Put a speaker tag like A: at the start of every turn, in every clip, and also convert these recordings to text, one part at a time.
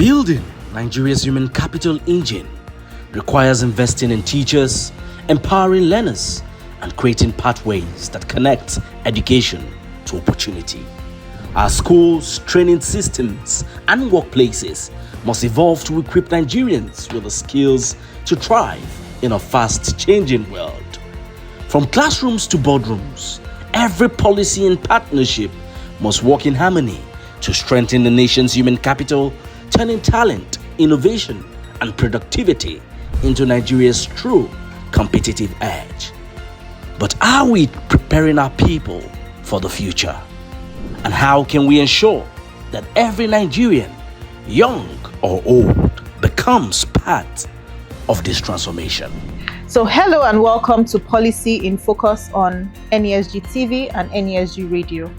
A: Building Nigeria's human capital engine requires investing in teachers, empowering learners, and creating pathways that connect education to opportunity. Our schools, training systems, and workplaces must evolve to equip Nigerians with the skills to thrive in a fast-changing world. From classrooms to boardrooms, every policy and partnership must work in harmony to strengthen the nation's human capital, turning talent, innovation, and productivity into Nigeria's true competitive edge. But are we preparing our people for the future? And how can we ensure that every Nigerian, young or old, becomes part of this transformation?
B: So hello and welcome to Policy in Focus on NESG TV and NESG Radio,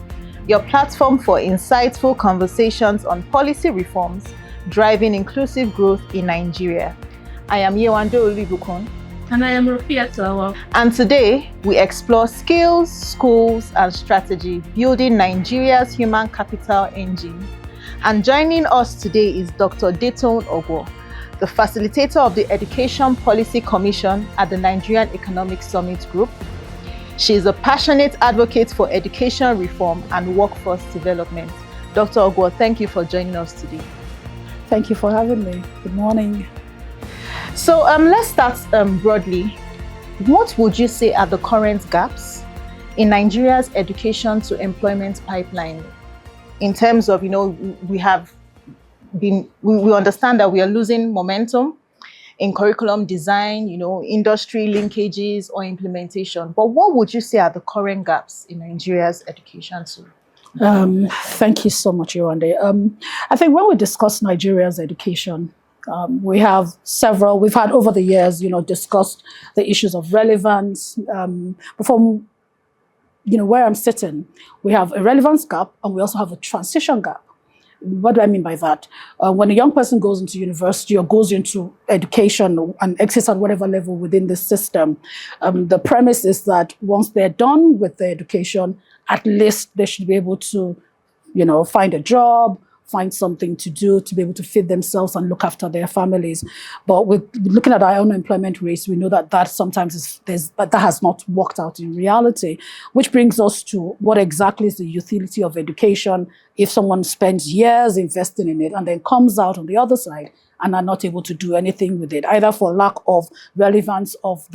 B: your platform for insightful conversations on policy reforms driving inclusive growth in Nigeria. I am Yewande Oluibukun.
C: And I am Rofiat, Lawal.
B: And today we explore skills, schools, and strategy building Nigeria's human capital engine. And joining us today is Dr. Detoun Ogwo, the Facilitator of the Education Policy Commission at the Nigerian Economic Summit Group. She is a passionate advocate for education reform and workforce development. Dr. Ogwo, thank you for joining us today.
D: Thank you for having me. Good morning.
B: So let's start broadly. What would you say are the current gaps in Nigeria's education to employment pipeline? In terms of, we understand that we are losing momentum in curriculum design, industry linkages or implementation. But what would you say are the current gaps in Nigeria's education too?
D: Thank you so much, Yewande. I think when we discuss Nigeria's education, we've had over the years, discussed the issues of relevance. From, where I'm sitting, we have a relevance gap and we also have a transition gap. What do I mean by that? When a young person goes into university or goes into education and exits at whatever level within the system, the premise is that once they're done with their education, at least they should be able to, find a job, find something to do to be able to feed themselves and look after their families. But with looking at our unemployment rates, we know that sometimes that has not worked out in reality, which brings us to what exactly is the utility of education if someone spends years investing in it and then comes out on the other side and are not able to do anything with it, either for lack of relevance of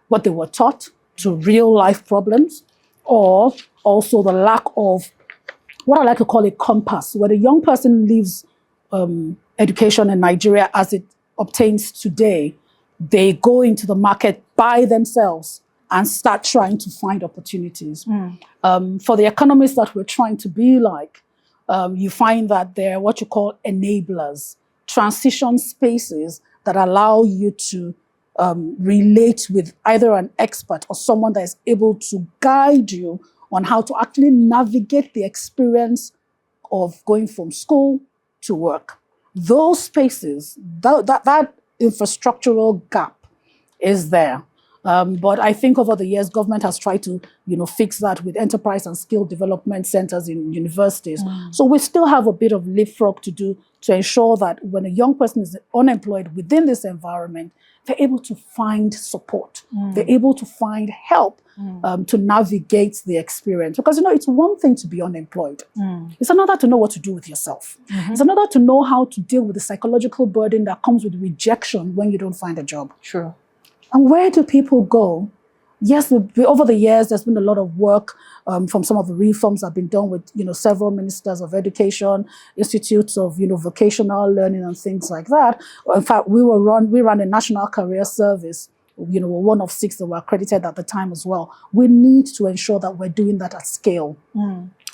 D: what they were taught to real life problems, or also the lack of what I like to call a compass. When a young person leaves education in Nigeria as it obtains today, they go into the market by themselves and start trying to find opportunities. For the economists that we're trying to be like, you find that they're what you call enablers, transition spaces that allow you to relate with either an expert or someone that is able to guide you on how to actually navigate the experience of going from school to work. Those spaces, that infrastructural gap is there. But I think over the years, government has tried to, fix that with enterprise and skill development centers in universities. So we still have a bit of leapfrog to do to ensure that when a young person is unemployed within this environment, they're able to find support. They're able to find help to navigate the experience. Because, it's one thing to be unemployed. It's another to know what to do with yourself. It's another to know how to deal with the psychological burden that comes with rejection when you don't find a job.
B: True.
D: And where do people go? Yes, over the years, there's been a lot of work from some of the reforms that have been done with, several ministers of education, institutes of, vocational learning and things like that. In fact, we ran a national career service. We're one of 6 that were accredited at the time as well. We need to ensure that we're doing that at scale.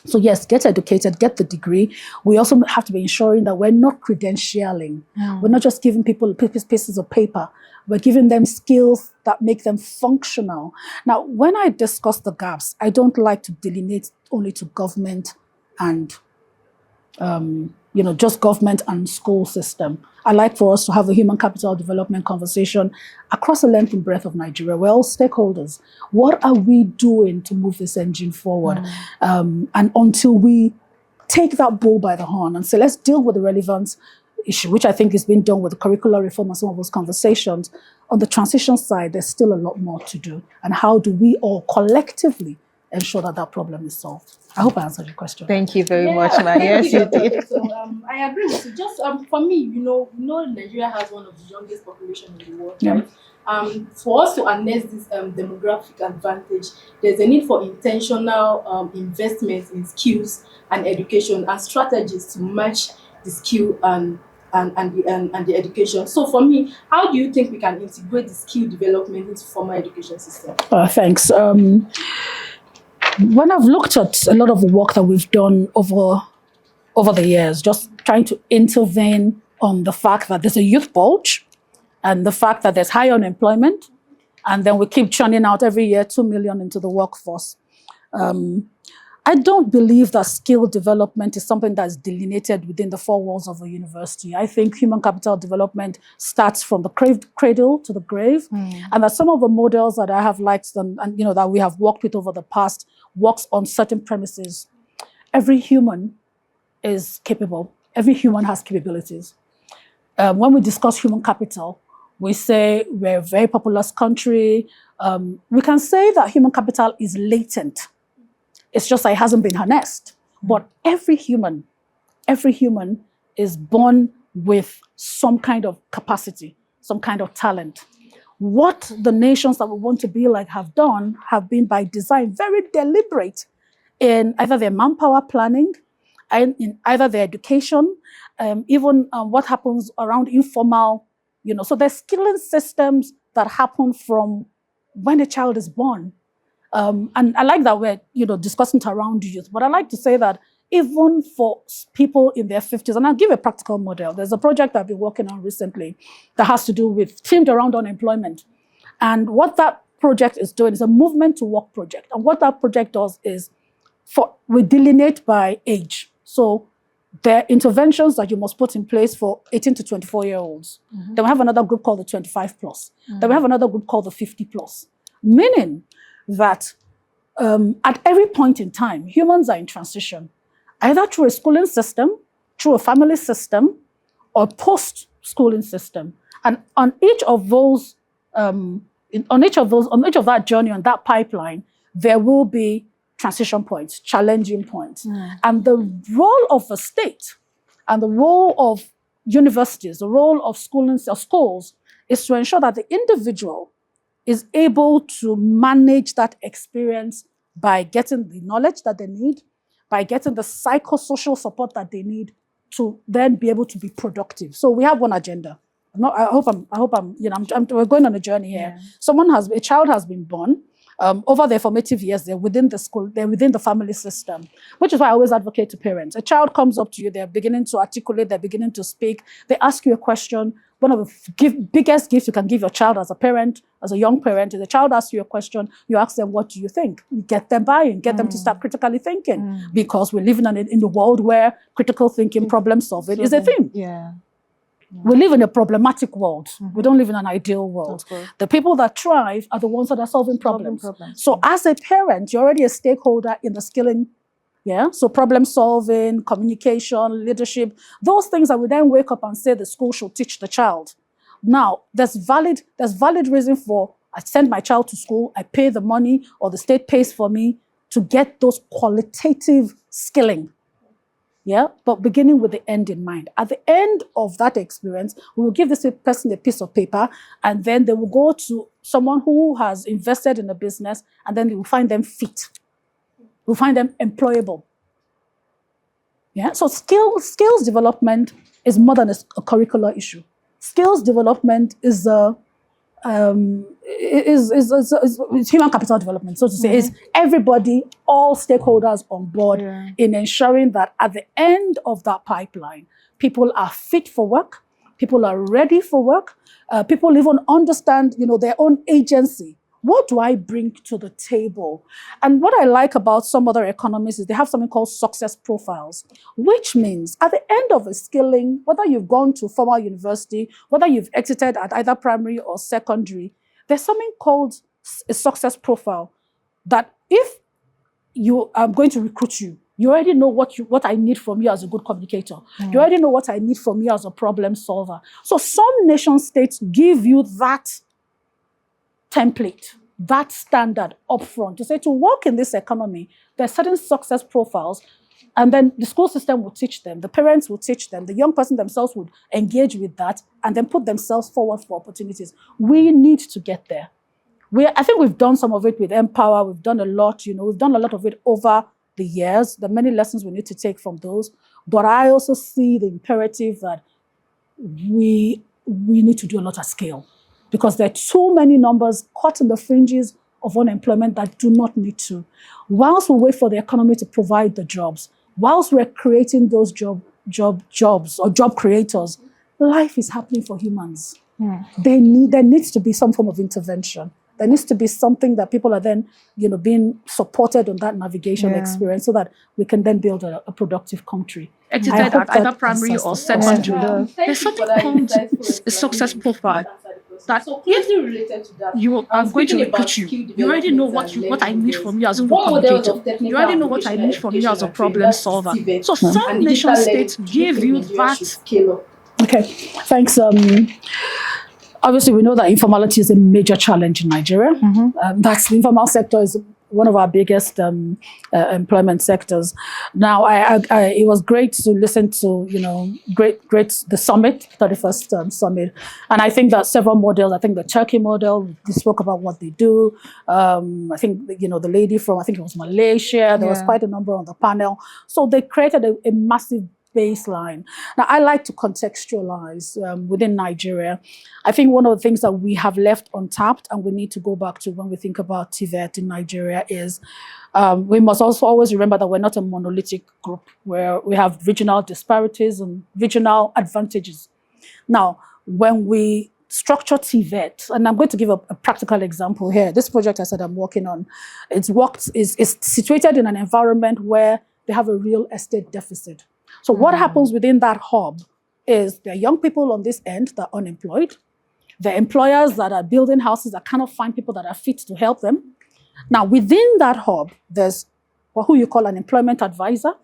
D: So yes, get educated, get the degree. We also have to be ensuring that we're not credentialing. We're not just giving people pieces of paper. We're giving them skills that make them functional. Now, when I discuss the gaps, I don't like to delineate only to government and just government and school system. I like for us to have a human capital development conversation across the length and breadth of Nigeria. We're all stakeholders. What are we doing to move this engine forward? And until we take that bull by the horn and say, let's deal with the relevance issue, which I think is being done with the curricular reform and some of those conversations. On the transition side, there's still a lot more to do. And how do we all collectively ensure that that problem is solved? I hope I answered your question.
B: Thank you very much, Ma. Yes, you did.
C: So, I agree with you. Just for me, Nigeria has one of the youngest population in the world, right? For us to harness this demographic advantage, there's a need for intentional investments in skills and education and strategies to match the skill and the education. So for me, how do you think we can integrate the skill development into formal education system?
D: Thanks. When I've looked at a lot of the work that we've done over the years, just trying to intervene on the fact that there's a youth bulge and the fact that there's high unemployment, and then we keep churning out every year 2 million into the workforce. I don't believe that skill development is something that's delineated within the four walls of a university. I think human capital development starts from the cradle to the grave, and that some of the models that I have liked and that we have worked with over the past works on certain premises. Every human is capable. Every human has capabilities. When we discuss human capital, we say we're a very populous country. We can say that human capital is latent. It's just that it hasn't been harnessed. But every human is born with some kind of capacity, some kind of talent. What the nations that we want to be like have done have been by design very deliberate in either their manpower planning, and in either their education, even what happens around informal, so there's skilling systems that happen from when a child is born. And I like that we're, discussing it around youth, but I like to say that even for people in their 50s, and I'll give a practical model. There's a project I've been working on recently that has to do with themed around unemployment. And what that project is doing is a movement to work project. And what that project does is we delineate by age. So there are interventions that you must put in place for 18 to 24-year-olds. Then we have another group called the 25 plus. Then we have another group called the 50 plus. Meaning that at every point in time, humans are in transition, either through a schooling system, through a family system, or post-schooling system. And on each of those, on each of that journey, on that pipeline, there will be transition points, challenging points. And the role of the state and the role of universities, the role of schools is to ensure that the individual is able to manage that experience by getting the knowledge that they need, by getting the psychosocial support that they need to then be able to be productive. So we have one agenda. I hope I'm, we're going on a journey here. A child has been born. Over their formative years, they're within the school, they're within the family system, which is why I always advocate to parents. A child comes up to you, they're beginning to articulate, they're beginning to speak, they ask you a question. One of the biggest gifts you can give your child as a parent, as a young parent, is a child asks you a question, you ask them, what do you think? You get them buying, get them to start critically thinking, because we're living in a world where critical thinking, problem solving is a thing. We live in a problematic world. We don't live in an ideal world. The people that thrive are the ones that are solving problems. So as a parent, you're already a stakeholder in the skilling. So problem solving, communication, leadership, those things that we then wake up and say the school should teach the child. Now, there's valid reason for I send my child to school, I pay the money, or the state pays for me to get those qualitative skilling. But beginning with the end in mind. At the end of that experience, we will give this person a piece of paper, and then they will go to someone who has invested in a business, and then they will find them fit. We'll find them employable. So skills development is more than a curricular issue. Skills development is human capital development, so to say. Is everybody, all stakeholders on board in ensuring that at the end of that pipeline, people are fit for work, people are ready for work, people even understand, their own agency. What do I bring to the table? And what I like about some other economies is they have something called success profiles, which means at the end of a skilling, whether you've gone to formal university, whether you've exited at either primary or secondary, there's something called a success profile that if you are going to recruit you, You already know what I need from you as a good communicator. You already know what I need from you as a problem solver. So some nation states give you that template, that standard upfront to say, to work in this economy, there are certain success profiles, and then the school system will teach them, the parents will teach them, the young person themselves would engage with that and then put themselves forward for opportunities. We need to get there. I think we've done some of it with Empower. We've done a lot, we've done a lot of it over the years. There are many lessons we need to take from those. But I also see the imperative that we need to do a lot at scale, because there are too many numbers caught in the fringes of unemployment that do not need to. Whilst we wait for the economy to provide the jobs, whilst we're creating those jobs or job creators, life is happening for humans. There needs to be some form of intervention. There needs to be something that people are then, being supported on that navigation experience so that we can then build a productive country.
E: It is that either primary or secondary. There's something called a success profile. That
C: so closely related to that,
E: I'm going to recruit you. You already know what I need from you as a communicator. You already know what I need from you as a problem solver. So some nation states give you that.
D: Okay, thanks. Obviously, we know that informality is a major challenge in Nigeria. That's the informal sector is one of our biggest employment sectors. Now, it was great to listen to, the summit, 31st summit. And I think that several models, I think the Turkey model, they spoke about what they do. I think, the lady from, I think it was Malaysia, there was quite a number on the panel. So they created a massive baseline. Now, I like to contextualize within Nigeria. I think one of the things that we have left untapped and we need to go back to when we think about TVET in Nigeria is we must also always remember that we're not a monolithic group where we have regional disparities and regional advantages. Now, when we structure TVET, and I'm going to give a practical example here. This project I said I'm working on, is situated in an environment where they have a real estate deficit. So what happens within that hub is there are young people on this end that are unemployed. There are employers that are building houses that cannot find people that are fit to help them. Now, within that hub, there's who you call an employment advisor,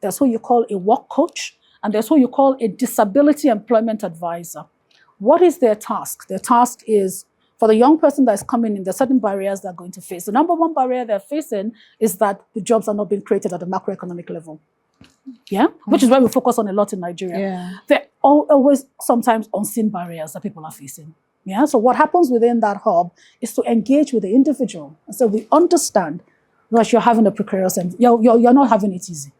D: there's who you call a work coach, and there's who you call a disability employment advisor. What is their task? Their task is, for the young person that's coming in, there are certain barriers they're going to face. The number one barrier they're facing is that the jobs are not being created at the macroeconomic level. Which is why we focus on a lot in Nigeria. There are always sometimes unseen barriers that people are facing. So what happens within that hub is to engage with the individual. And so we understand that you're having a precarious and you're not having it easy.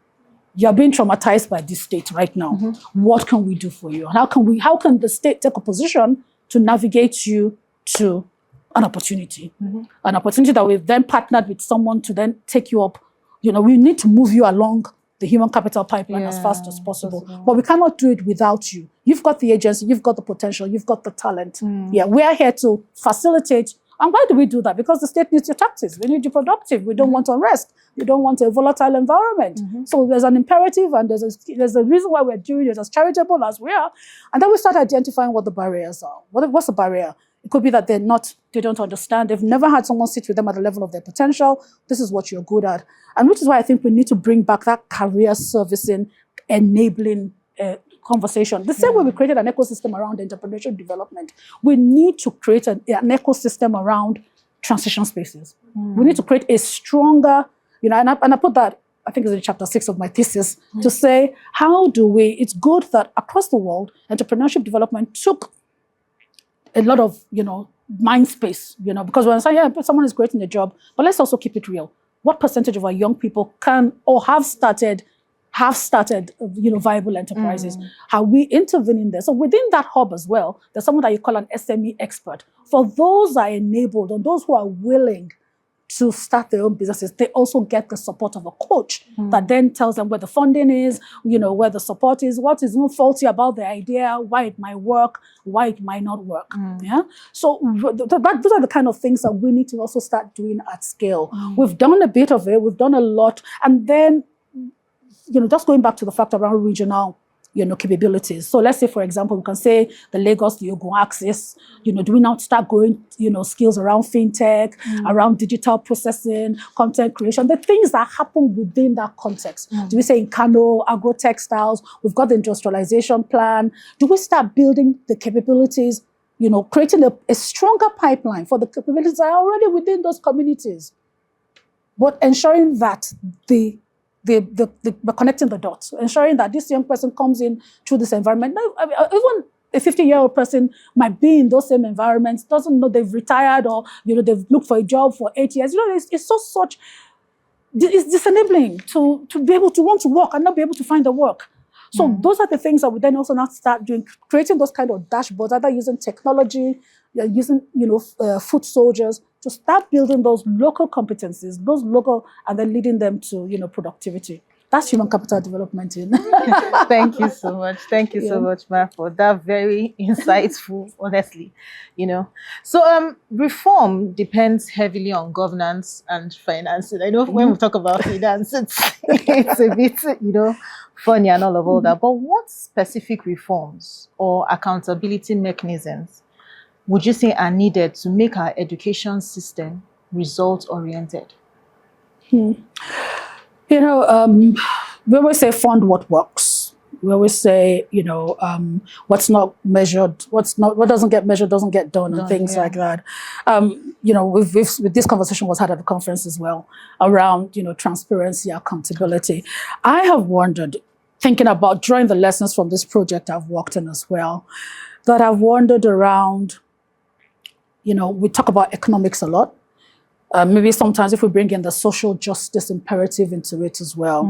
D: You're being traumatized by this state right now. What can we do for you? And how can the state take a position to navigate you to an opportunity? An opportunity that we've then partnered with someone to then take you up. We need to move you along the human capital pipeline as fast as possible. But we cannot do it without you. You've got the agency, you've got the potential, you've got the talent. We are here to facilitate. And why do we do that? Because the state needs your taxes. We need you productive. We don't want unrest. We don't want a volatile environment. So there's an imperative and there's a reason why we're doing it as charitable as we are. And then we start identifying what the barriers are. What's the barrier? It could be that they don't understand. They've never had someone sit with them at the level of their potential. This is what you're good at. And which is why I think we need to bring back that career servicing, enabling conversation. The same way we created an ecosystem around entrepreneurship development, we need to create an ecosystem around transition spaces. We need to create a stronger, and I put that, I think it's in chapter 6 of my thesis, to say, it's good that across the world, entrepreneurship development took a lot of, mind space, because when I say, someone is creating a job, but let's also keep it real. What percentage of our young people can or have started, viable enterprises? How we intervene in there? So within that hub as well, there's someone that you call an SME expert. For those that are enabled and those who are willing to start their own businesses, they also get the support of a coach that then tells them where the funding is, where the support is, what is not faulty about the idea, why it might work, why it might not work. So those are the kind of things that we need to also start doing at scale. We've done a bit of it, we've done a lot. And then, just going back to the fact around regional capabilities. So let's say, for example, we can say the Lagos to Ogun axis, do we now start growing, skills around fintech, around digital processing, content creation, the things that happen within that context. Do we say in Kano, agro-textiles, we've got the industrialization plan. Do we start building the capabilities, creating a stronger pipeline for the capabilities that are already within those communities, but ensuring that we're connecting the dots, ensuring that this young person comes in through this environment. Now, even a 50-year-old person might be in those same environments, doesn't know they've retired or they've looked for a job for 8 years. It's disenabling to be able to want to work and not be able to find the work. So those are the things that we then also now start doing, creating those kind of dashboards, either using technology, using foot soldiers to start building those local competencies, and then leading them to productivity. That's human capital development.
B: Thank you so much. Thank you so much, Ma, for that very insightful, honestly. So reform depends heavily on governance and finance. I know when we talk about finance, it's a bit, funny and all that. But what specific reforms or accountability mechanisms would you say are needed to make our education system result-oriented?
D: We always say fund what works. We always say, what's not measured, what doesn't get measured doesn't get done, and things like that. With this conversation was had at the conference as well around, transparency, accountability. I have wondered, thinking about drawing the lessons from this project I've worked in as well, that I've wondered around, we talk about economics a lot. Maybe sometimes if we bring in the social justice imperative into it as well,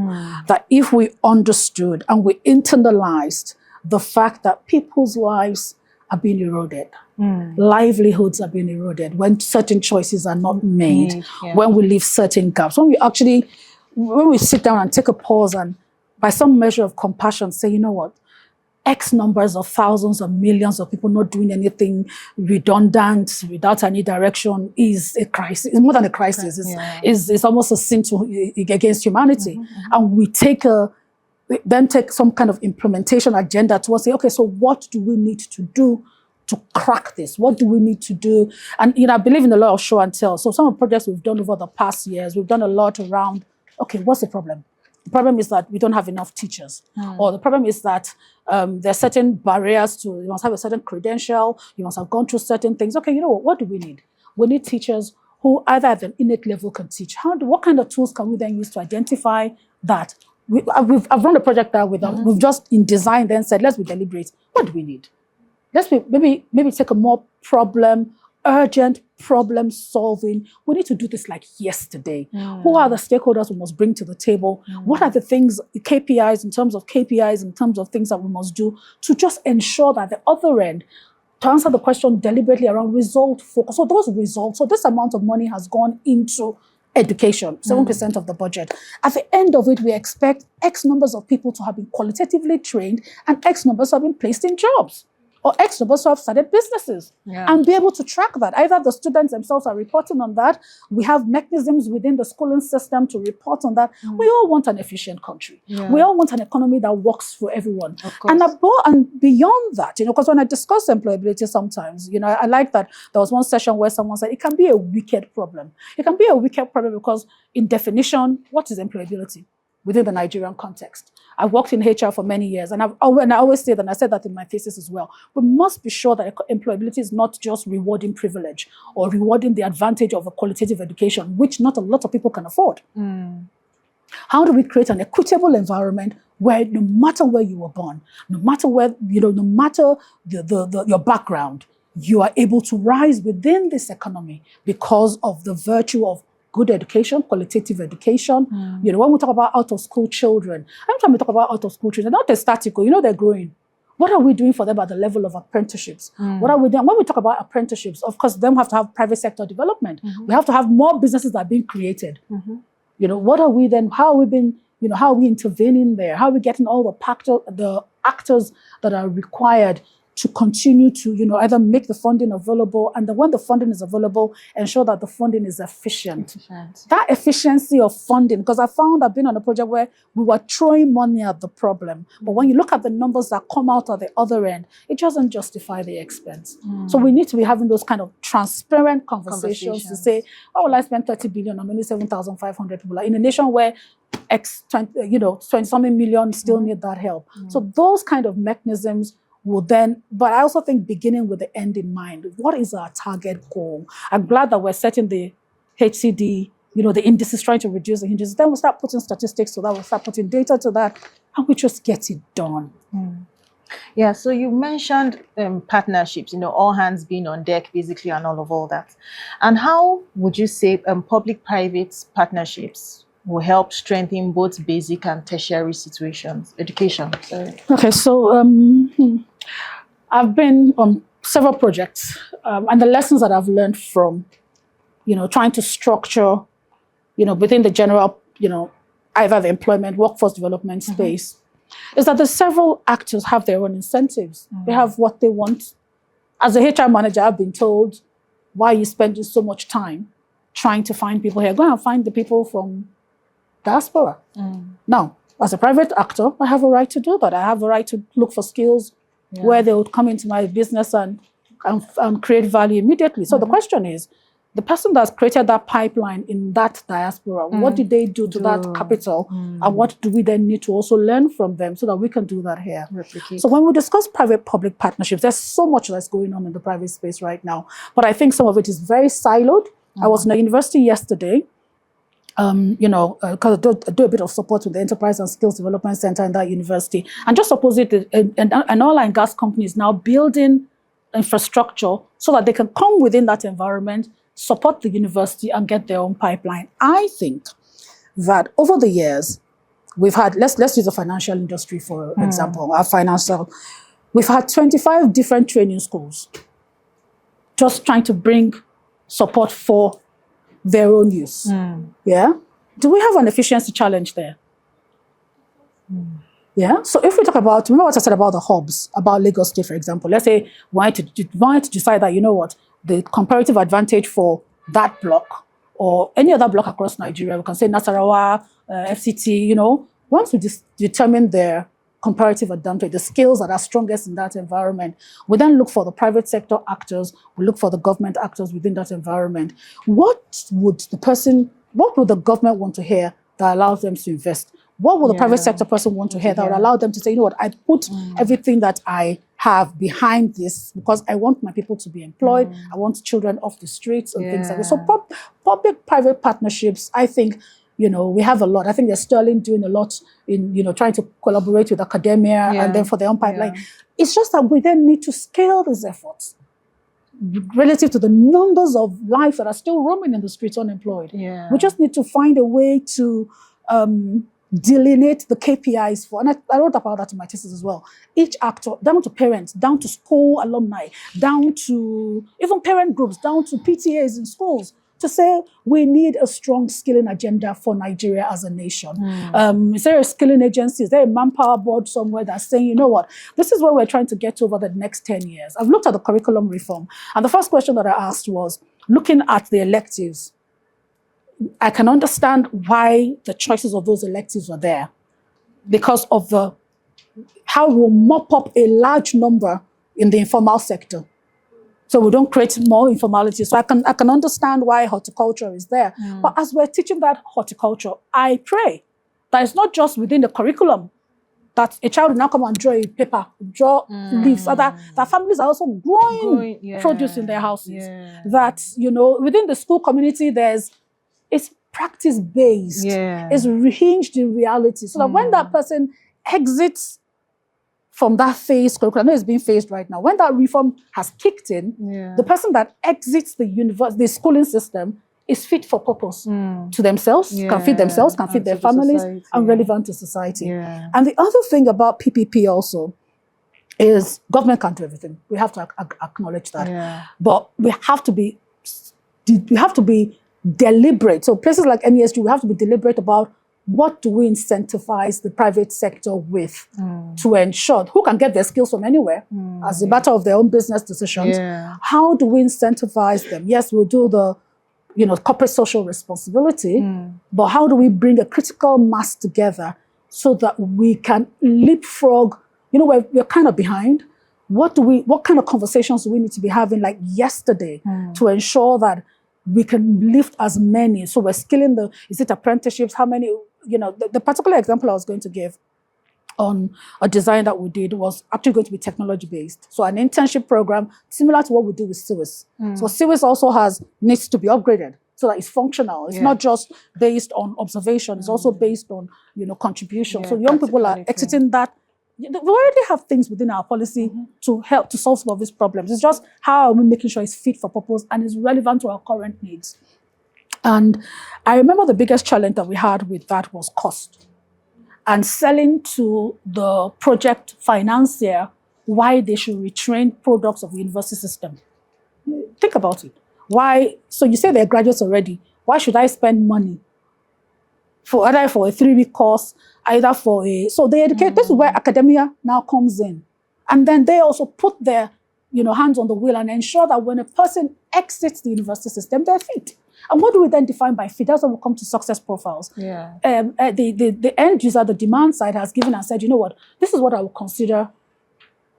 D: that if we understood and we internalized the fact that people's lives are being eroded, livelihoods are being eroded, when certain choices are not made, when we leave certain gaps, when we sit down and take a pause and by some measure of compassion say, you know what, X numbers of thousands of millions of people not doing anything redundant, without any direction is a crisis. It's more than a crisis. It's almost a sin against humanity. And we then take some kind of implementation agenda to say, okay, so what do we need to do to crack this? What do we need to do? And I believe in a lot of show and tell. So some of the projects we've done over the past years, we've done a lot around, okay, what's the problem? The problem is that we don't have enough teachers. Or the problem is that there are certain barriers to, you must have a certain credential, you must have gone through certain things. Okay, what do we need? We need teachers who either at an innate level can teach. What kind of tools can we then use to identify that? I've run a project there with them. We've just in design then said, let's be deliberate. What do we need? Let's maybe take a more urgent problem solving. We need to do this like yesterday. Who are the stakeholders we must bring to the table? What are the things, KPIs in terms of things that we must do to just ensure that the other end, to answer the question deliberately around result focus. So those results, so this amount of money has gone into education, 7% of the budget. At the end of it, we expect X numbers of people to have been qualitatively trained and X numbers have been placed in jobs. Or X numbers who have started businesses and be able to track that. Either the students themselves are reporting on that. We have mechanisms within the schooling system to report on that. We all want an efficient country. We all want an economy that works for everyone. And beyond that, because when I discuss employability sometimes, I like that there was one session where someone said it can be a wicked problem. It can be a wicked problem because in definition, what is employability within the Nigerian context? I've worked in HR for many years, and I always say that, and I said that in my thesis as well, we must be sure that employability is not just rewarding privilege or rewarding the advantage of a qualitative education, which not a lot of people can afford. How do we create an equitable environment where no matter where you were born, no matter where, no matter your background, you are able to rise within this economy because of the virtue of good education, qualitative education. When we talk about out-of-school children, every time we talk about out-of-school children, they're not statical, they're growing. What are we doing for them at the level of apprenticeships? What are we doing? When we talk about apprenticeships, of course, then we have to have private sector development. We have to have more businesses that are being created. What are we then, how are we intervening there? How are we getting all the actors that are required to continue to, either make the funding available, and then when the funding is available, ensure that the funding is efficient. That efficiency of funding, because I've been on a project where we were throwing money at the problem, but when you look at the numbers that come out at the other end, it doesn't justify the expense. So we need to be having those kind of transparent conversations to say, why will I spend 30 billion on only 7,500 people? Like in a nation where 20-something million still need that help. So those kind of mechanisms will then, but I also think beginning with the end in mind. What is our target goal? I'm glad that we're setting the HCD, the indices, trying to reduce the hinges. Then we'll start putting statistics to that, we'll start putting data to that, and we just get it done.
B: Yeah, so you mentioned partnerships, all hands being on deck basically and all that. And how would you say public-private partnerships will help strengthen both basic and tertiary education? Sorry.
D: Okay, so I've been on several projects, and the lessons that I've learned from, trying to structure, within the general, either the employment, workforce development space, is that the several actors have their own incentives. They have what they want. As a HR manager, I've been told, why are you spending so much time trying to find people here? Go and find the people from diaspora. Now, as a private actor, I have a right to do that. I have a right to look for skills where they would come into my business and create value immediately. So the question is, the person that's created that pipeline in that diaspora, what did they do to that capital? And what do we then need to also learn from them so that we can do that here?
B: Replicate.
D: So when we discuss private-public partnerships, there's so much that's going on in the private space right now. But I think some of it is very siloed. I was in a university yesterday, because I do a bit of support with the Enterprise and Skills Development Center in that university. And just opposite, an oil and gas company is now building infrastructure so that they can come within that environment, support the university, and get their own pipeline. I think that over the years, we've had, let's use the financial industry for example, we've had 25 different training schools just trying to bring support for their own use. Yeah? Do we have an efficiency challenge there? Yeah? So if we talk about, remember what I said about the hubs, about Lagos State, for example. Let's say we wanted to decide that, the comparative advantage for that block or any other block across Nigeria, we can say Nasarawa, FCT, once we determine their comparative advantage, the skills that are strongest in that environment, we then look for the private sector actors, we look for the government actors within that environment. What would the government want to hear that allows them to invest? What will the private sector person want to hear that would allow them to say, I put everything that I have behind this because I want my people to be employed, I want children off the streets and things like that. So public-private partnerships, I think, we have a lot. I think there's Sterling doing a lot in, trying to collaborate with academia and then for their own pipeline. It's just that we then need to scale these efforts relative to the numbers of lives that are still roaming in the streets unemployed. We just need to find a way to delineate the KPIs for, and I wrote about that in my thesis as well. Each actor, down to parents, down to school alumni, down to even parent groups, down to PTAs in schools, to say we need a strong skilling agenda for Nigeria as a nation. Is there a skilling agency? Is there a manpower board somewhere that's saying, this is where we're trying to get to over the next 10 years. I've looked at the curriculum reform, and the first question that I asked was, looking at the electives, I can understand why the choices of those electives are there because of how we'll mop up a large number in the informal sector. So we don't create more informality. So I can understand why horticulture is there. But as we're teaching that horticulture, I pray that it's not just within the curriculum that a child will now come and draw a paper, draw leaves, that families are also growing produce in their houses. That, within the school community, it's practice-based. It's hinged in reality. So that when that person exits from that phase, I know it's being phased right now, when that reform has kicked in, the person that exits the schooling system is fit for purpose to themselves, can feed themselves, can feed their families, and relevant to society. And the other thing about PPP also is government can't do everything. We have to acknowledge that. But we have to be deliberate. So places like NESG, we have to be deliberate about what do we incentivize the private sector with to ensure who can get their skills from anywhere as a matter of their own business decisions? How do we incentivize them? Yes, we'll do the corporate social responsibility, but how do we bring a critical mass together so that we can leapfrog? We're kind of behind. What kind of conversations do we need to be having like yesterday to ensure that we can lift as many? So we're skilling is it apprenticeships? How many, the particular example I was going to give on a design that we did was actually going to be technology-based. So an internship program similar to what we do with CIWIS. So CIWIS also needs to be upgraded so that it's functional. It's not just based on observation. It's also based on, contribution. So young people are exiting that. We already have things within our policy to help to solve some of these problems. It's just how are we making sure it's fit for purpose and is relevant to our current needs. And I remember the biggest challenge that we had with that was cost. And selling to the project financier why they should retrain products of the university system. Think about it. Why? So you say they're graduates already. Why should I spend money either for a 3-week course, either for so they educate, this is where academia now comes in. And then they also put their, hands on the wheel and ensure that when a person exits the university system, they're fit. And what do we then define by fit? That's when we come to success profiles. The end user, the demand side has given and said, you know what, this is what I would consider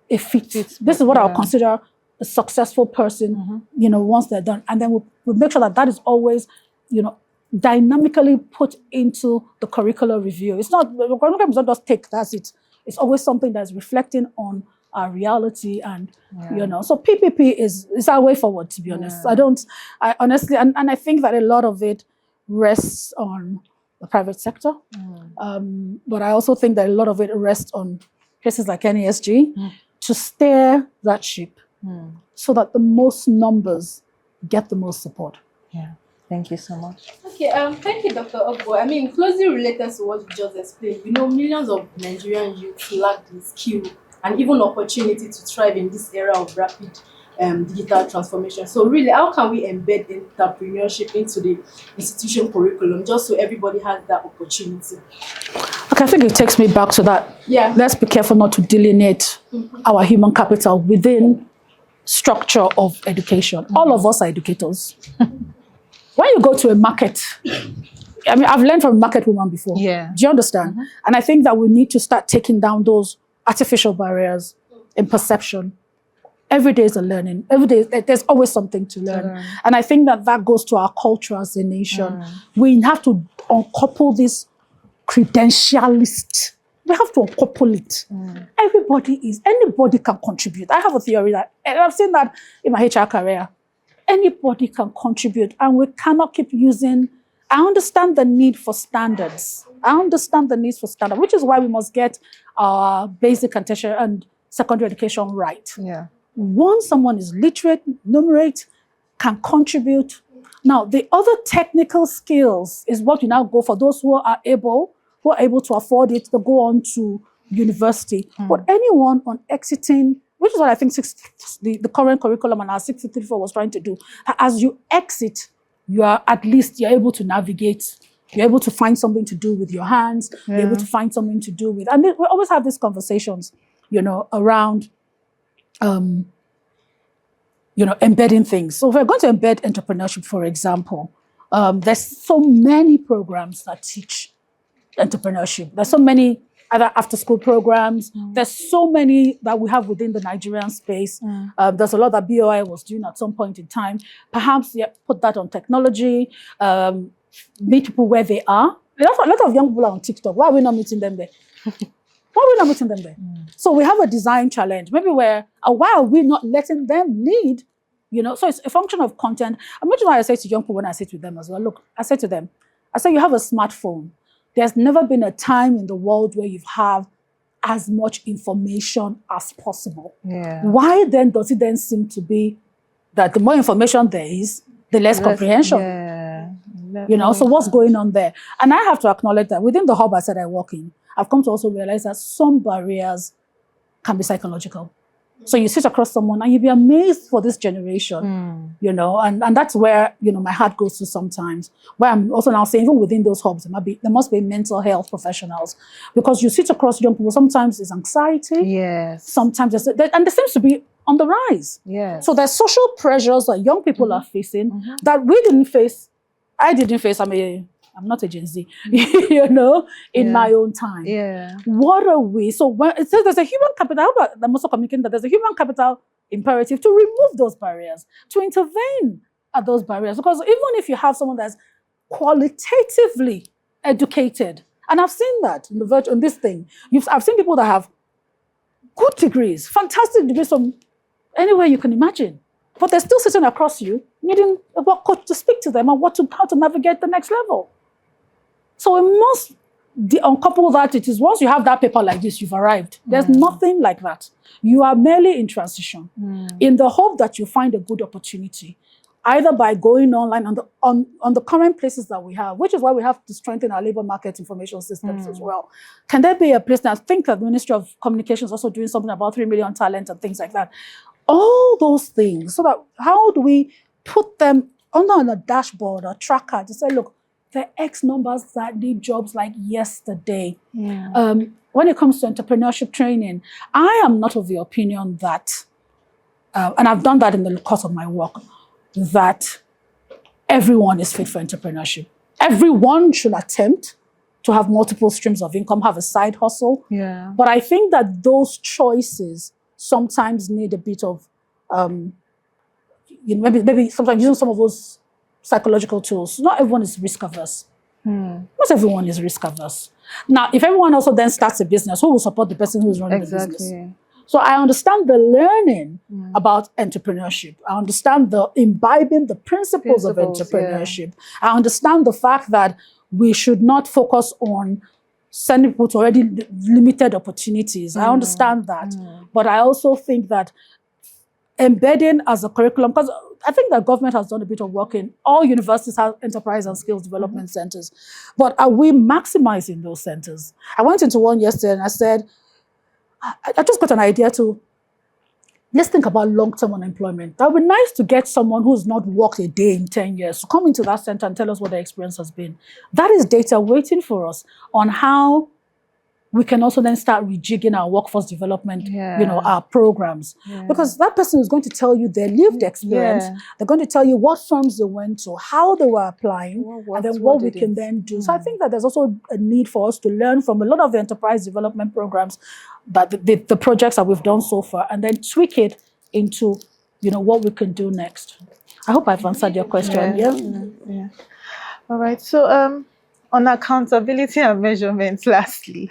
D: a fit. This is what I would consider a successful person, once they're done. And then we'll make sure that is always, dynamically put into the curricular review. It's not, the curriculum is not just take, that's it. It's always something that's reflecting on our reality and, so PPP is our way forward, to be honest. I honestly, and I think that a lot of it rests on the private sector. But I also think that a lot of it rests on places like NESG to steer that ship so that the most numbers get the most support.
B: Thank you so much.
C: Okay, thank you, Dr. Ogwo. I mean, closely related to what you just explained, millions of Nigerian youth lack the skill and even opportunity to thrive in this era of rapid digital transformation. So really, how can we embed entrepreneurship into the institution curriculum just so everybody has that opportunity?
D: Okay, I think it takes me back to that. Let's be careful not to delineate our human capital within structure of education. All of us are educators. When you go to a market, I mean, I've learned from a market woman before. Do you understand? And I think that we need to start taking down those artificial barriers in perception. Every day is a learning. Every day, there's always something to learn. And I think that goes to our culture as a nation. We have to uncouple this credentialist. We have to uncouple it. Anybody can contribute. I have a theory that, and I've seen that in my HR career, anybody can contribute, and we cannot keep using. I understand the need for standards. Which is why we must get our basic and tertiary and secondary education right. Once someone is literate, numerate, can contribute. Now, the other technical skills is what we now go for those who are able to afford it to go on to university. But anyone on exiting, which is what I think the current curriculum and our 634 was trying to do. As you exit, you're able to navigate. You're able to find something to do with your hands. You're able to find something to do with, and we always have these conversations, around, embedding things. So if we're going to embed entrepreneurship, for example, there's so many programs that teach entrepreneurship. There's so many other after-school programs. There's so many that we have within the Nigerian space. There's a lot that BOI was doing at some point in time. Perhaps put that on technology, meet people where they are. A lot of young people are on TikTok. Why are we not meeting them there? So we have a design challenge. Maybe why are we not letting them lead? So it's a function of content. And which is why I say to young people when I sit with them as well, look, I say to them, you have a smartphone. There's never been a time in the world where you've had as much information as possible. Why then does it then seem to be that the more information there is, the less comprehension? So what's going on there? And I have to acknowledge that within the hub I said I work in, I've come to also realize that some barriers can be psychological. So you sit across someone and you'll be amazed for this generation, you know, and that's where, you know, my heart goes to sometimes, where I'm also now saying, even within those hubs, there must be mental health professionals, because you sit across young people, sometimes it's anxiety.
B: Yes.
D: Sometimes and there seems to be on the rise.
B: Yes.
D: So there's social pressures that young people are facing that we didn't face. I didn't face. I'm not a Gen Z, you know, in my own time.
B: Yeah.
D: What are we? So when it says there's a human capital, I hope I'm also communicating that there's a human capital imperative to remove those barriers, to intervene at those barriers. Because even if you have someone that's qualitatively educated, and I've seen that in this thing, I've seen people that have good degrees, fantastic degrees from anywhere you can imagine, but they're still sitting across you, needing a work coach to speak to them on how to navigate the next level. So we must uncouple that. It is once you have that paper like this, you've arrived. There's nothing like that. You are merely in transition, in the hope that you find a good opportunity, either by going online on the current places that we have, which is why we have to strengthen our labor market information systems as well. Can there be a place now? I think that the Ministry of Communication is also doing something about 3 million talent and things like that. All those things, so that how do we put them on a dashboard or tracker to say, look, there are X numbers that need jobs like yesterday. When it comes to entrepreneurship training, I am not of the opinion that, and I've done that in the course of my work, that everyone is fit for entrepreneurship. Everyone should attempt to have multiple streams of income, have a side hustle.
B: Yeah.
D: But I think that those choices sometimes need a bit of, maybe sometimes using some of those psychological tools. Not everyone is risk averse. Not everyone is risk averse. Now, if everyone also then starts a business, who will support the person who is running the business? So I understand the learning about entrepreneurship. I understand the imbibing the principles of entrepreneurship. I understand the fact that we should not focus on sending people to already limited opportunities. I understand that. But I also think that embedding as a curriculum, because I think that government has done a bit of work in all universities have enterprise and skills development centers. But are we maximizing those centers? I went into one yesterday and I said, I just got an idea to, let's think about long-term unemployment. That would be nice to get someone who's not worked a day in 10 years to come into that center and tell us what their experience has been. That is data waiting for us on how we can also then start rejigging our workforce development, our programs. Because that person is going to tell you their lived experience. They're going to tell you what firms they went to, how they were applying, and then what we can then do. So I think that there's also a need for us to learn from a lot of the enterprise development programs, that the projects that we've done so far, and then tweak it into, what we can do next. I hope I've answered your question. Yeah.
B: All right. So on accountability and measurements, lastly,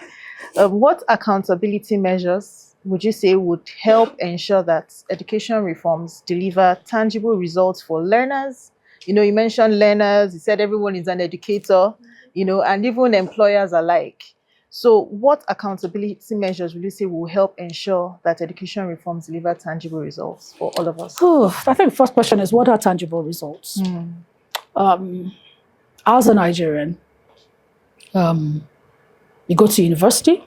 B: what accountability measures would you say would help ensure that education reforms deliver tangible results for learners? You mentioned learners, you said everyone is an educator, and even employers alike. So what accountability measures would you say will help ensure that education reforms deliver tangible results for all of us?
D: I think the first question is, what are tangible results? As a Nigerian, you go to university.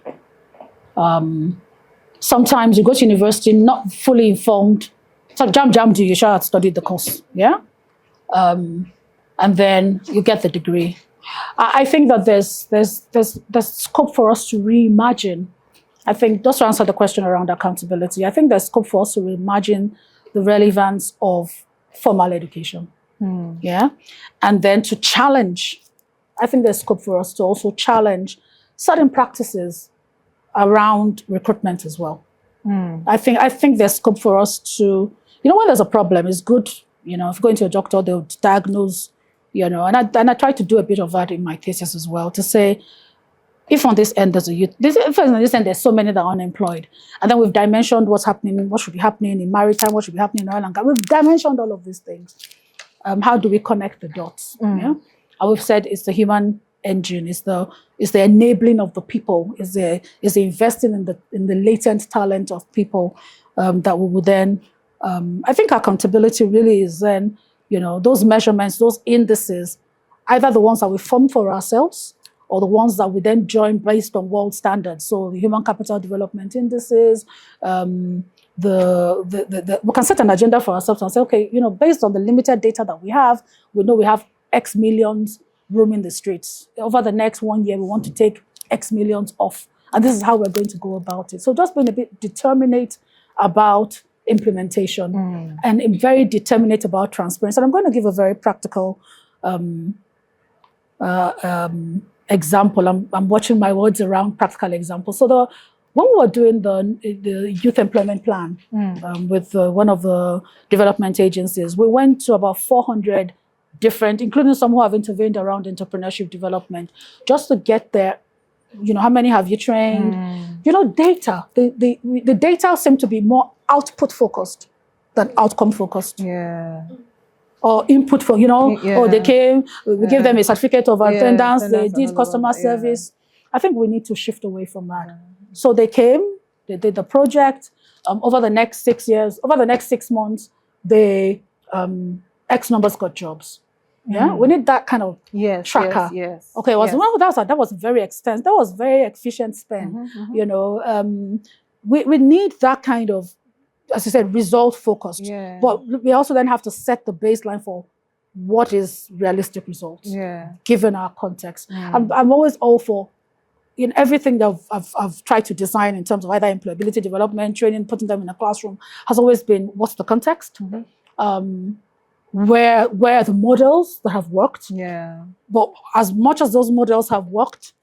D: Sometimes you go to university not fully informed. So jam, you should have studied the course, yeah? And then you get the degree. I think that there's scope for us to reimagine. I think, just to answer the question around accountability, I think there's scope for us to reimagine the relevance of formal education, yeah? And then to challenge, I think there's scope for us to also challenge certain practices around recruitment as well. I think there's scope for us to, when there's a problem, it's good, if you go into a doctor, they'll diagnose, and I try to do a bit of that in my thesis as well, to say, if on this end there's a youth, if on this end there's so many that are unemployed, and then we've dimensioned what's happening, what should be happening in maritime, what should be happening in oil and gas, we've dimensioned all of these things. How do we connect the dots? Yeah? And we've said it's the human engine, is the enabling of the people, is the investing in the latent talent of people that we will then. I think accountability really is then, those measurements, those indices, either the ones that we form for ourselves or the ones that we then join based on world standards. So the human capital development indices, we can set an agenda for ourselves and say, okay, based on the limited data that we know we have X millions roaming the streets. Over the next 1 year, we want to take X millions off. And this is how we're going to go about it. So just being a bit determinate about implementation and very determinate about transparency. And I'm going to give a very practical example. I'm watching my words around practical examples. So when we were doing the youth employment plan with one of the development agencies, we went to about 400 different, including some who have intervened around entrepreneurship development, just to get there. How many have you trained? Data. The data seem to be more output focused than outcome focused.
B: Yeah.
D: Or input for, they came, we gave them a certificate of attendance, they did customer service. I think we need to shift away from that. So they came, they did the project. Over the next 6 years, over the next 6 months, they X numbers got jobs. Yeah, we need that kind of tracker.
B: Yes.
D: Okay, that was very extensive. That was very efficient spend. We need that kind of, as you said, result focused. Yeah. But we also then have to set the baseline for what is realistic results, given our context. I'm always all for, in everything that I've tried to design in terms of either employability development, training, putting them in a classroom, has always been what's the context. Where are the models that have worked? Yeah. But as much as those models have worked,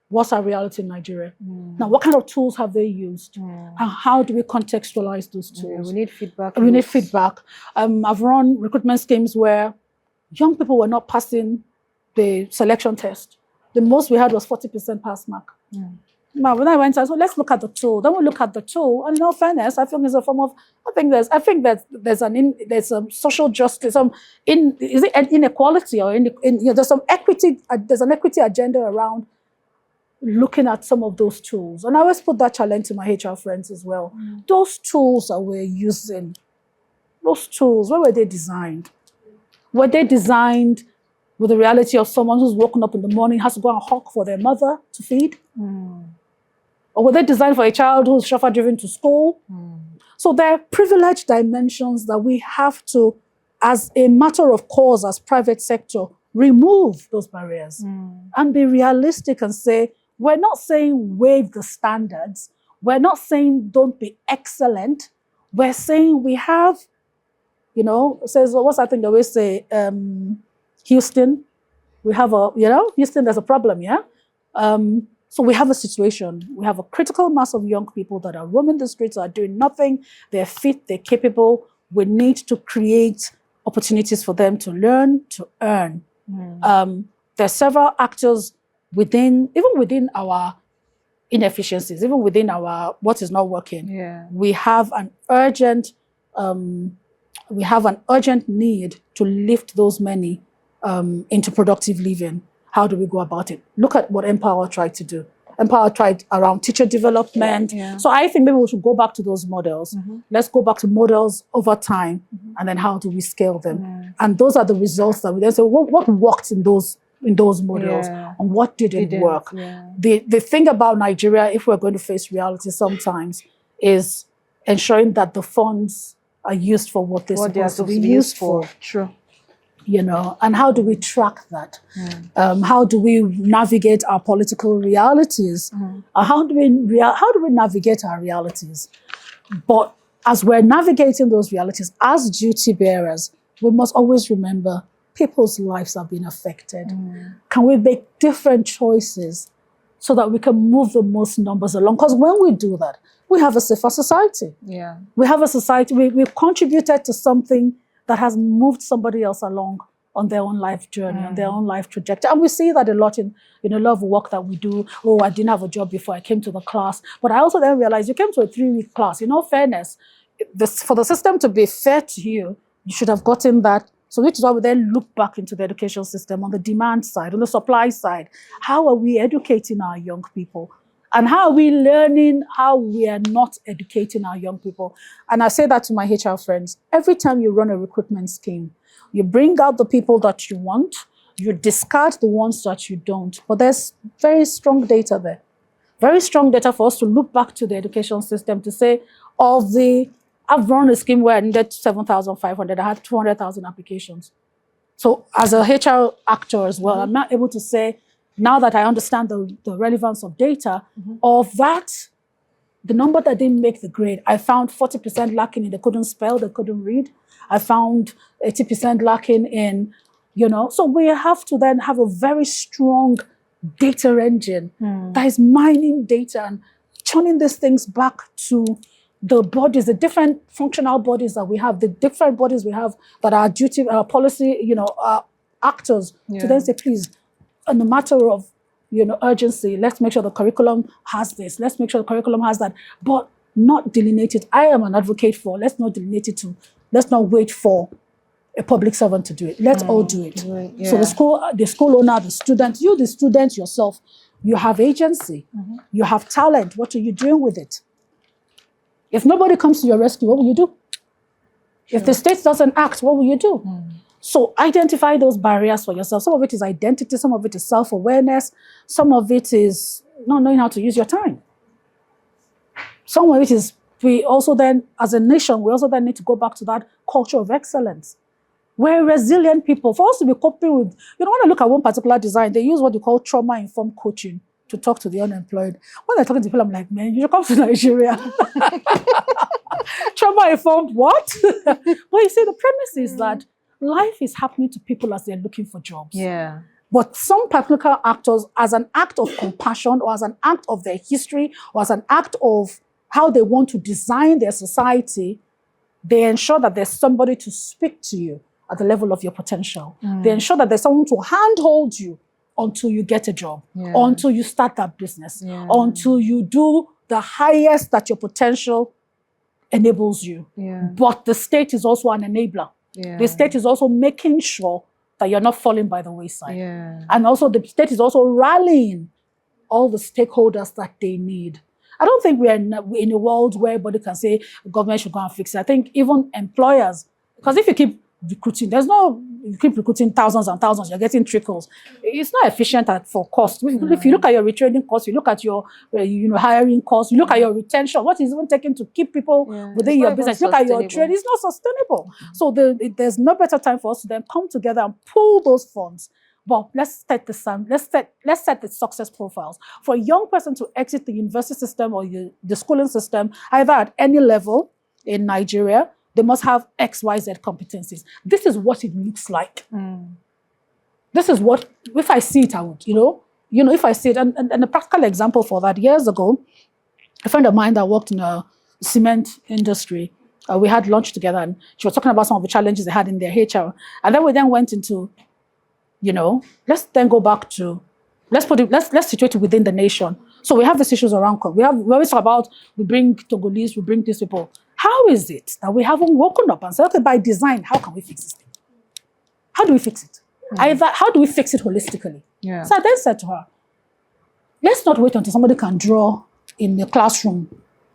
D: what's our reality in Nigeria? Now, what kind of tools have they used? And how do we contextualize those tools?
B: We need feedback.
D: We need feedback. I've run recruitment schemes where young people were not passing the selection test. The most we had was 40% pass mark. Now, when I went, I said, let's look at the tool. Then we look at the tool, and in all fairness, I think there's a form of, there's a social justice. Is it an inequality or there's some equity? There's an equity agenda around looking at some of those tools, and I always put that challenge to my HR friends as well. Those tools that we're using, those tools, where were they designed? Were they designed with the reality of someone who's woken up in the morning, has to go and hawk for their mother to feed? Or were they designed for a child who's chauffeur-driven to school? So there are privileged dimensions that we have to, as a matter of course, as private sector, remove those barriers and be realistic and say, we're not saying waive the standards. We're not saying don't be excellent. We're saying we have, says, what's that thing they always say? Houston, we have Houston, there's a problem, yeah? So we have a situation. We have a critical mass of young people that are roaming the streets, are doing nothing. They're fit, they're capable. We need to create opportunities for them to learn, to earn. There are several actors even within our inefficiencies, even within our what is not working. We have an urgent need to lift those many into productive living. How do we go about it? Look at what Empower tried to do. Empower tried around teacher development. So I think maybe we should go back to those models. Let's go back to models over time, and then how do we scale them? And those are the results that we then say, what worked in those models and what didn't work? The thing about Nigeria, if we're going to face reality sometimes, is ensuring that the funds are used for what they're supposed to be used for.
B: True.
D: And how do we track that? How do we navigate our political realities? How do we navigate our realities? But as we're navigating those realities, as duty bearers, we must always remember people's lives are being affected. Can we make different choices so that we can move the most numbers along? Because when we do that, we have a safer society. We have a society, we've contributed to something that has moved somebody else along on their own life journey, on their own life trajectory. And we see that a lot in a lot of work that we do. Oh, I didn't have a job before I came to the class. But I also then realized you came to a 3-week class. In all fairness, for the system to be fair to you, you should have gotten that. So which is why we then look back into the education system on the demand side, on the supply side. How are we educating our young people? And how are we learning how we are not educating our young people? And I say that to my HR friends. Every time you run a recruitment scheme, you bring out the people that you want, you discard the ones that you don't. But there's very strong data there. Very strong data for us to look back to the education system to say, I've run a scheme where I needed 7,500. I had 200,000 applications. So as a HR actor as well, I'm not able to say, now that I understand the relevance of data, of that, the number that didn't make the grade, I found 40% lacking in they couldn't spell, they couldn't read. I found 80% lacking in, so we have to then have a very strong data engine that is mining data and turning these things back to the bodies, the different functional bodies that we have, the different bodies we have that are duty, policy, actors, to then say, please, in the matter of, urgency, let's make sure the curriculum has this, let's make sure the curriculum has that, but not delineate it. I am an advocate for, let's not delineate it let's not wait for a public servant to do it. Let's all do it.
B: Yeah.
D: So the school owner, the student yourself, you have agency, you have talent. What are you doing with it? If nobody comes to your rescue, what will you do? Sure. If the state doesn't act, what will you do? So identify those barriers for yourself. Some of it is identity, some of it is self-awareness, some of it is not knowing how to use your time. Some of it is, we also then, as a nation, we also then need to go back to that culture of excellence. We're resilient people. For us to be coping with, when I look at one particular design, they use what they call trauma-informed coaching to talk to the unemployed. When they're talking to people, I'm like, man, you should come to Nigeria. Trauma-informed what? But you see, the premise is that life is happening to people as they're looking for jobs.
B: Yeah.
D: But some particular actors, as an act of compassion or as an act of their history or as an act of how they want to design their society, they ensure that there's somebody to speak to you at the level of your potential. They ensure that there's someone to handhold you until you get a job, until you start that business, until you do the highest that your potential enables you. But the state is also an enabler. The state is also making sure that you're not falling by the wayside. And also the state is also rallying all the stakeholders that they need. I don't think we're in a world where everybody can say the government should go and fix it. I think even employers, because if you keep recruiting, you keep recruiting thousands and thousands, you're getting trickles. It's not efficient for cost. If you look at your retraining costs, you look at your hiring costs, you look at your retention, what is even taken to keep people within your business, look at your trade, it's not sustainable. So there's no better time for us to then come together and pull those funds. But let's set the success profiles. For a young person to exit the university system or the schooling system, either at any level in Nigeria, they must have X, Y, Z competencies. This is what it looks like. This is what, if I see it, I would, if I see it. And a practical example for that, years ago, a friend of mine that worked in a cement industry, we had lunch together and she was talking about some of the challenges they had in their HR. And then we then went into, let's then go back to, let's situate it within the nation. So we have these issues around, we always talk about, we bring Togolese, we bring these people. How is it that we haven't woken up and said, okay, by design, how can we fix this thing? How do we fix it? How do we fix it holistically? So I then said to her, let's not wait until somebody can draw in the classroom,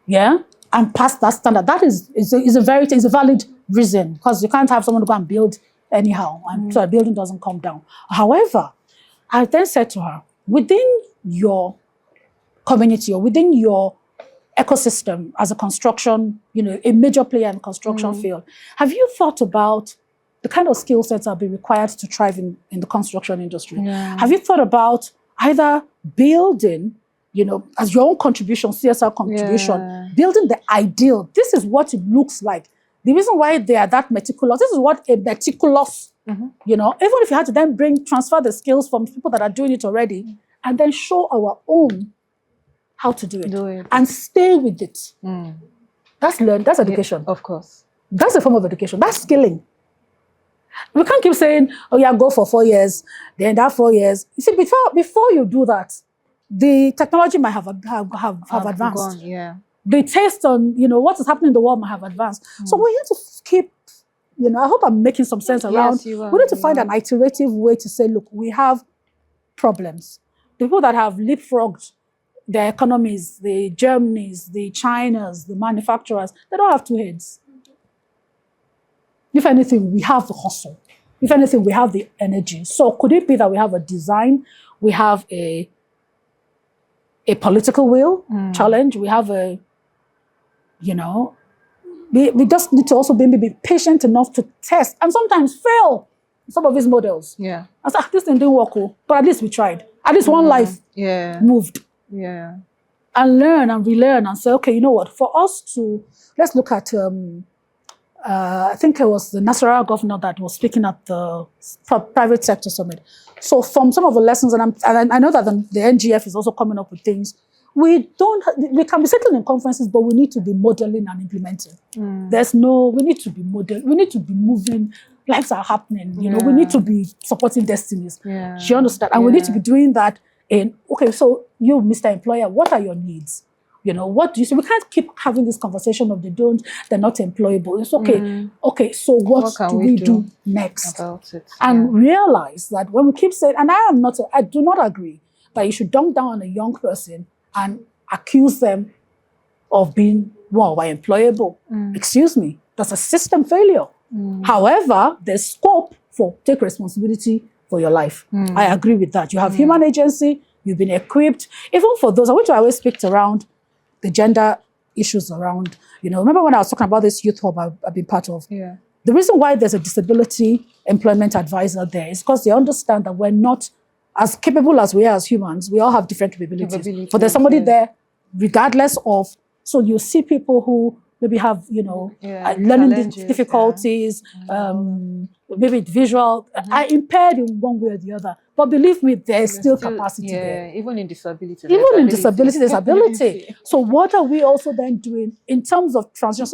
D: and pass that standard. That is a valid reason, because you can't have someone go and build anyhow, and so the building doesn't come down. However, I then said to her, within your community or within your ecosystem as a construction, a major player in the construction field, have you thought about the kind of skill sets that will be required to thrive in the construction industry? Have you thought about either building, as your own contribution, CSR contribution, building the ideal? This is what it looks like. The reason why they are that meticulous, this is what a meticulous, even if you had to then transfer the skills from people that are doing it already, and then show our own how to do it. And stay with it. That's education.
B: Of course.
D: That's a form of education. That's skilling. We can't keep saying, oh yeah, go for 4 years, then that 4 years. You see, before you do that, the technology might have advanced.
B: Gone,
D: The taste on, what is happening in the world might have advanced. So we need to keep, I hope I'm making some sense around. We need to find an iterative way to say, look, we have problems. The people that have leapfrogged their economies, the Germanys, the Chinas, the manufacturers, they don't have two heads. If anything, we have the hustle. If anything, we have the energy. So could it be that we have a design, we have a political will challenge, we have a You know, we just need to also be patient enough to test and sometimes fail some of these models.
B: Yeah.
D: I said, this thing didn't work, but at least we tried. At least one life moved.
B: Yeah.
D: And learn and relearn and say, okay, you know what? For us to, let's look at, I think it was the Nasarawa governor that was speaking at the private sector summit. So from some of the lessons, and I know that the NGF is also coming up with things, we can be sitting in conferences, but we need to be modeling and implementing. We need to be modeling, we need to be moving, lives are happening, you know, we need to be supporting destinies. Do you understand? And we need to be doing that okay, so you, Mr. Employer, what are your needs? You know, what do you say? We can't keep having this conversation of they're not employable. It's okay. Okay, so what do we do next?
B: About it?
D: And realize that when we keep saying, and I do not agree that you should dunk down on a young person and accuse them of being, employable. Excuse me, that's a system failure. However, there's scope for take responsibility for your life. I agree with that. You have human agency, you've been equipped. Even for those, I always speak around the gender issues around, you know, remember when I was talking about this youth hub I've been part of? Yeah. The reason why there's a disability employment advisor there is because they understand that we're not as capable as we are as humans. We all have different capabilities. But there's somebody there, regardless of, so you see people who maybe have, you know, learning difficulties, maybe visual, are impaired in one way or the other. But believe me, there's still capacity there.
B: Even in disability.
D: Even in disability, there's ability. So what are we also then doing in terms of transition?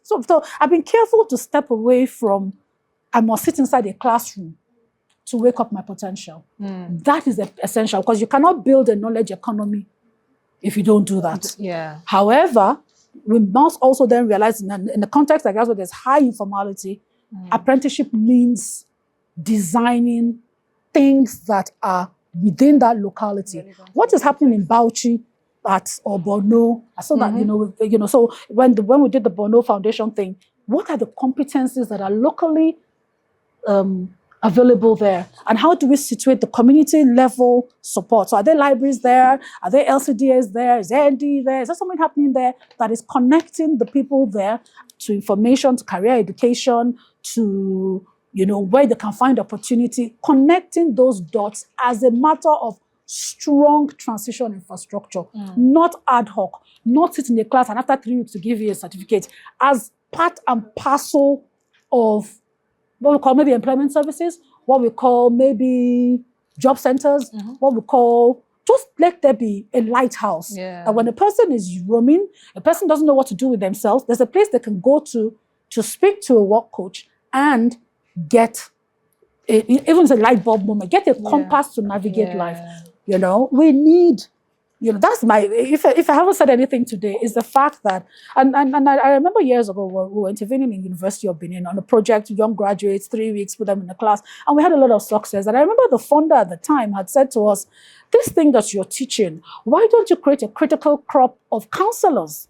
D: So I've been careful to step away from, I must sit inside a classroom to wake up my potential. That is essential because you cannot build a knowledge economy if you don't do that.
B: Yeah.
D: However, we must also then realize in the context like that where there's high informality, apprenticeship means designing things that are within that locality. What is happening in Bauchi or Borno? I saw that, you know, so when we did the Borno Foundation thing, what are the competencies that are locally available there? And how do we situate the community level support? So are there libraries there? Are there LCDs there? Is there ND there? Is there something happening there that is connecting the people there to information, to career education, to, you know, where they can find opportunity, connecting those dots as a matter of strong transition infrastructure, not ad hoc, not sit in a class and after 3 weeks to give you a certificate, as part and parcel of what we call maybe employment services, what we call maybe job centers, what we call, just let there be a lighthouse. And when a person is roaming, a person doesn't know what to do with themselves, there's a place they can go to speak to a work coach and get, even a light bulb moment, get a compass to navigate life. You know, we need, you know, that's my, if I haven't said anything today, is the fact that, and I remember years ago we were intervening in University of Benin on a project, young graduates, 3 weeks, put them in the class, and we had a lot of success. And I remember the funder at the time had said to us, this thing that you're teaching, why don't you create a critical crop of counselors?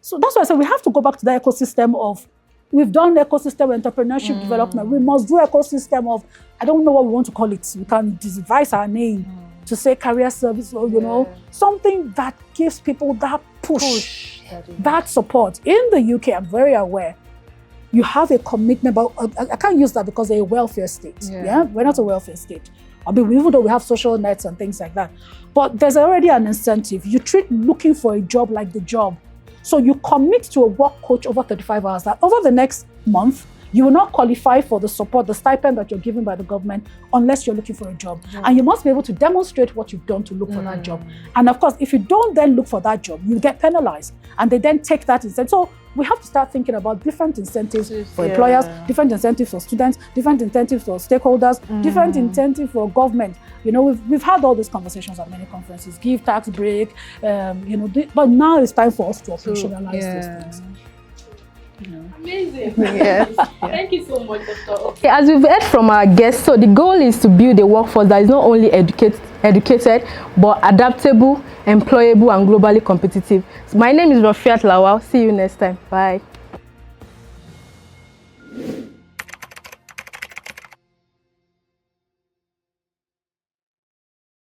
D: So that's why I said we have to go back to the ecosystem of, we've done ecosystem entrepreneurship development, we must do ecosystem of, I don't know what we want to call it, we can devise our name, to say career service, or, you know, something that gives people that push that support. In the UK, I'm very aware, you have a commitment, but I can't use that because they're a welfare state. We're not a welfare state. I mean, even though we have social nets and things like that, but there's already an incentive. You treat looking for a job like the job. So you commit to a work coach over 35 hours. That over the next month, you will not qualify for the support, the stipend that you're given by the government unless you're looking for a job. And you must be able to demonstrate what you've done to look for that job. And of course, if you don't then look for that job, you get penalized. And they then take that incentive. So we have to start thinking about different incentives for employers, different incentives for students, different incentives for stakeholders, different incentives for government. You know, we've had all these conversations at many conferences, give tax break, you know, but now it's time for us to operationalize these things.
C: Amazing. Yes. Thank you so much, Dr.
F: Okay, as we've heard from our guests, so the goal is to build a workforce that is not only educated, but adaptable, employable, and globally competitive. So my name is Rofiat Lawal. See you next time. Bye.